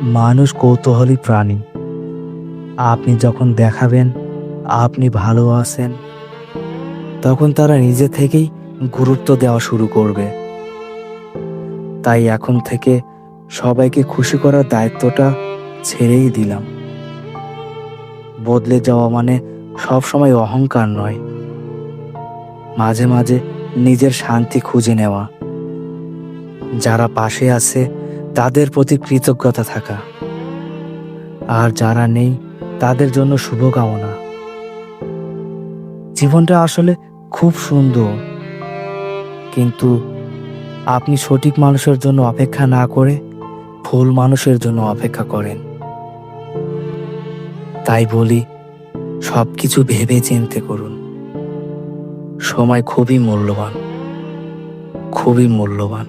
মানুষ কৌতূহলী প্রাণী। আপনি যখন দেখাবেন আপনি ভালো আছেন, তখন তারা নিজে থেকেই গুরুত্ব দেওয়া শুরু করবে। তাই এখন থেকে সবাইকে খুশি করার দায়িত্বটা ছেড়েই দিলাম। বদলে যাওয়া মানে সবসময় অহংকার নয়, মাঝে মাঝে নিজের শান্তি খুঁজে নেওয়া, যারা পাশে আছে তাদের প্রতি কৃতজ্ঞতা থাকা, আর যারা নেই তাদের জন্য শুভকামনা। জীবনটা আসলে খুব সুন্দর, কিন্তু আপনি সঠিক মানুষের জন্য অপেক্ষা না করে ভুল মানুষের জন্য অপেক্ষা করেন। তাই বলি, সবকিছু ভেবে চিন্তে করুন। সময় খুবই মূল্যবান, খুবই মূল্যবান।